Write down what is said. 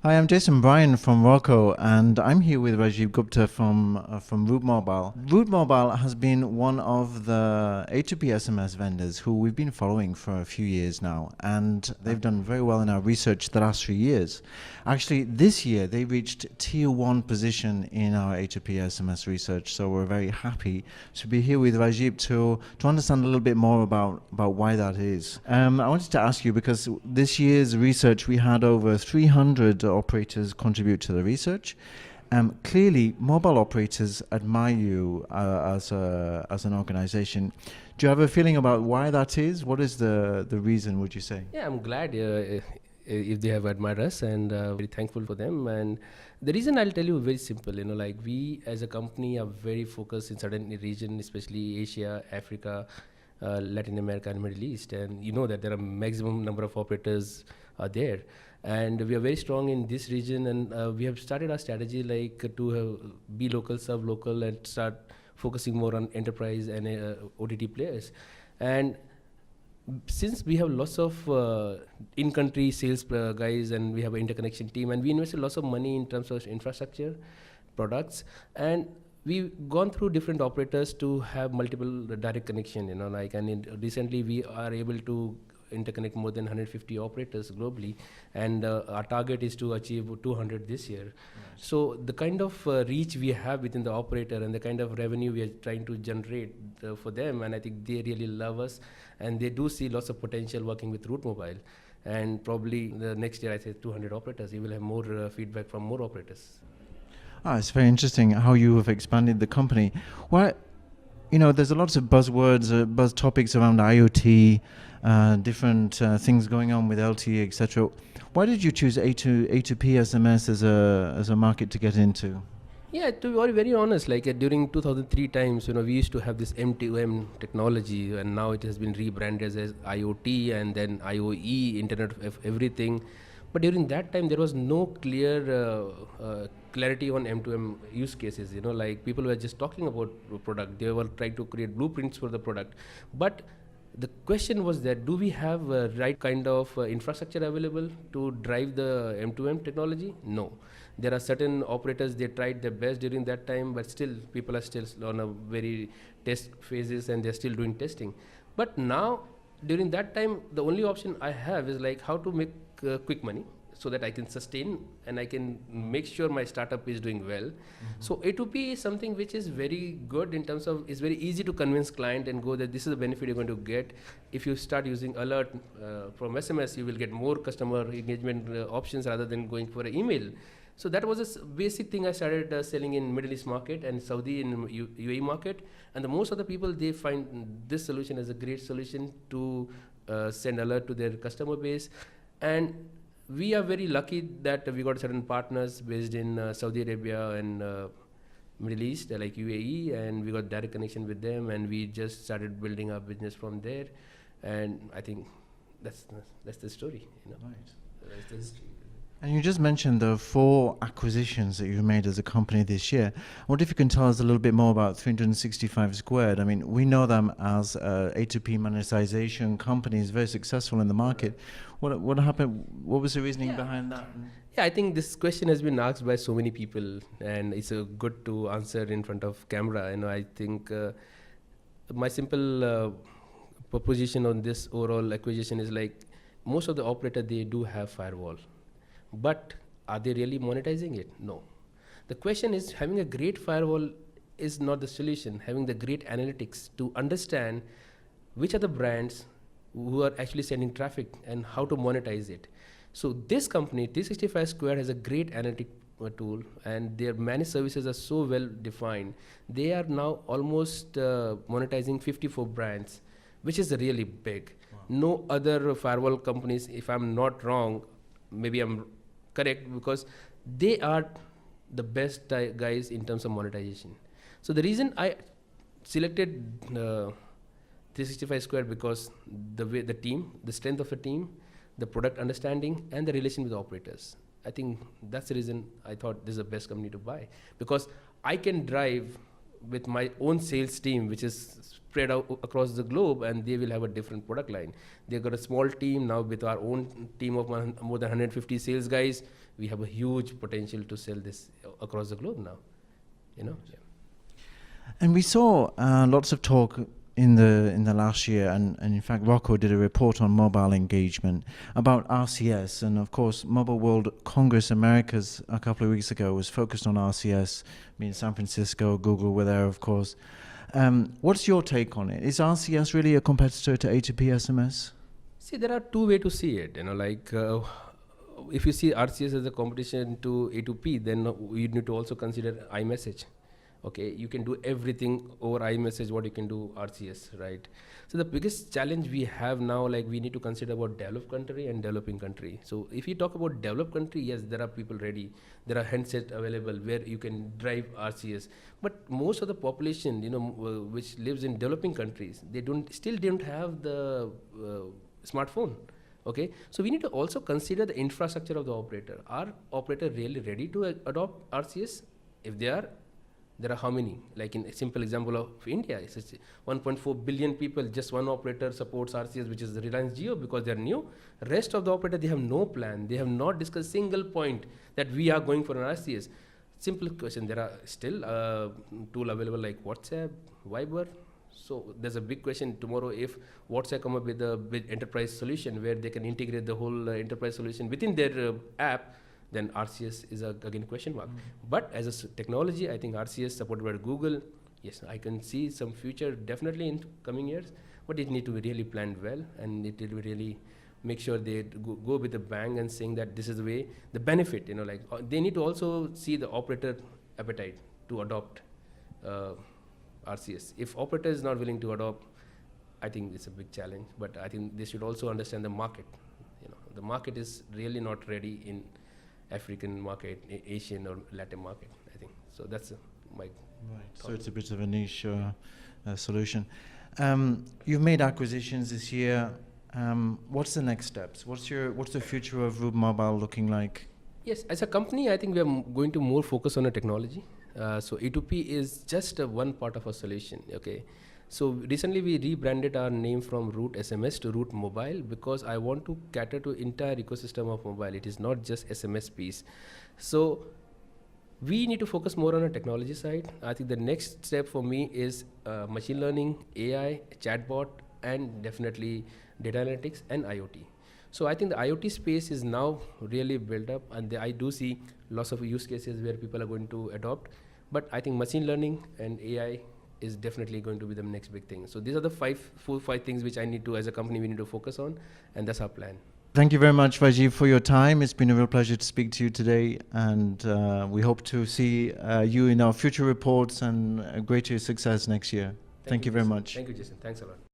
Hi, I'm Jason Bryan from ROCCO, and I'm here with Rajdip Gupta from Root Mobile. Root Mobile has been one of the A2P SMS vendors who we've been following for a few years now, and they've done very well in our research the last 3 years. Actually, this year they reached tier 1 position in our A2P SMS research, so we're very happy to be here with Rajdip to understand a little bit more about why that is. I wanted to ask you, because this year's research we had over 300 operators contribute to the research. Clearly, mobile operators admire you as an organization. Do you have a feeling about why that is? What is the reason, would you say? Yeah, I'm glad if they have admired us, and very thankful for them. And the reason I'll tell you very simple. Like we as a company are very focused in certain region, especially Asia, Africa, Latin America, and Middle East. And you know that there are maximum number of operators are there, and we are very strong in this region. And we have started our strategy like to be local, serve local, and start focusing more on enterprise and OTT players. And since we have lots of in-country sales guys, and we have an interconnection team, and we invested lots of money in terms of infrastructure, products, and we've gone through different operators to have multiple direct connection. Recently we are able to interconnect more than 150 operators globally, and our target is to achieve 200 this year. Nice. So the kind of reach we have within the operator and the kind of revenue we are trying to generate for them, and I think they really love us, and they do see lots of potential working with Root Mobile. And probably the next year, I say 200 operators, you will have more feedback from more operators. It's very interesting how you have expanded the company. Why, there's a lot of buzzwords, buzz topics around IoT, different things going on with LTE, etc. Why did you choose A2P SMS as a market to get into? Yeah, to be very, very honest, like during 2003 times, we used to have this M2M technology, and now it has been rebranded as IoT and then IoE, Internet of Everything. But during that time, there was no clear clarity on M2M use cases. Like people were just talking about the product. They were trying to create blueprints for the product. But the question was that, do we have right kind of infrastructure available to drive the M2M technology? No. There are certain operators, they tried their best during that time, but still people are still on a very test phases, and they're still doing testing. But now, during that time, the only option I have is like how to make quick money so that I can sustain and I can make sure my startup is doing well. Mm-hmm. So A2P is something which is very good in terms of, it's very easy to convince client and go that this is the benefit you're going to get. If you start using alert from SMS, you will get more customer engagement options rather than going for an email. So that was a basic thing I started selling in Middle East market and Saudi and UAE market. And the most of the people, they find this solution as a great solution to send alert to their customer base. And we are very lucky that we got certain partners based in Saudi Arabia and Middle East, like UAE, and we got direct connection with them, and we just started building our business from there. And I think that's the story. Right. That's the history. And you just mentioned the 4 acquisitions that you've made as a company this year. I wonder if you can tell us a little bit more about 365 Squared. I mean, we know them as A2P monetization companies, very successful in the market. What happened? What was the reasoning behind that? Yeah, I think this question has been asked by so many people, and it's good to answer in front of camera. I think my simple proposition on this overall acquisition is like, most of the operators, they do have firewall. But are they really monetizing it? No. The question is, having a great firewall is not the solution. Having the great analytics to understand which are the brands who are actually sending traffic and how to monetize it. So this company, 365 Squared, has a great analytic tool, and their managed services are so well defined. They are now almost monetizing 54 brands, which is really big. Wow. No other firewall companies, if I'm not wrong, maybe I'm correct, because they are the best guys in terms of monetization. So the reason I selected 365 Squared, because the way the team, the strength of the team, the product understanding, and the relation with the operators. I think that's the reason I thought this is the best company to buy, because I can drive with my own sales team, which is spread out across the globe, and they will have a different product line. They've got a small team now. With our own team of more than 150 sales guys, we have a huge potential to sell this across the globe now. Yeah. And we saw lots of talk in the last year, and in fact ROCCO did a report on mobile engagement about RCS, and of course Mobile World Congress Americas a couple of weeks ago was focused on RCS. I mean, San Francisco, Google were there, of course. What's your take on it? Is RCS really a competitor to A2P SMS? See, there are two ways to see it. If you see RCS as a competition to A2P, then you need to also consider iMessage. Okay, you can do everything over iMessage what you can do RCS, right? So the biggest challenge we have now, like, we need to consider about developed country and developing country. So if you talk about developed country, yes, there are people ready. There are handsets available where you can drive RCS. But most of the population, which lives in developing countries, they still don't have the smartphone. Okay, so we need to also consider the infrastructure of the operator. Are operator really ready to adopt RCS? If they are, there are how many? Like in a simple example of India, it's 1.4 billion people, just one operator supports RCS, which is the Reliance Jio, because they're new. Rest of the operator, they have no plan. They have not discussed single point that we are going for an RCS. Simple question, there are still tool available like WhatsApp, Viber. So there's a big question tomorrow if WhatsApp come up with a big enterprise solution where they can integrate the whole enterprise solution within their app, then RCS is again question mark. But as a technology, I think RCS supported by Google, yes, I can see some future definitely in coming years, but it need to be really planned well, and it will really make sure they go with a bang and saying that this is the way, the benefit, they need to also see the operator appetite to adopt RCS. If operator is not willing to adopt, I think it's a big challenge, but I think they should also understand the market. The market is really not ready in African market, Asian or Latin market, I think. So that's my right. So it's a bit of a niche solution. You've made acquisitions this year. What's the next steps? What's the future of Root Mobile looking like? Yes, as a company, I think we are going to more focus on a technology. So A2P is just one part of a solution. Okay. So recently we rebranded our name from Root SMS to Root Mobile because I want to cater to entire ecosystem of mobile. It is not just SMS piece. So we need to focus more on a technology side. I think the next step for me is machine learning, AI, chatbot, and definitely data analytics and IoT. So I think the IoT space is now really built up, and I do see lots of use cases where people are going to adopt. But I think machine learning and AI is definitely going to be the next big thing. So these are the four or five things which I need to, as a company, we need to focus on, and that's our plan. Thank you very much, Rajdip, for your time. It's been a real pleasure to speak to you today, and we hope to see you in our future reports and greater success next year. Thank you very much. Thank you, Jason. Thanks a lot.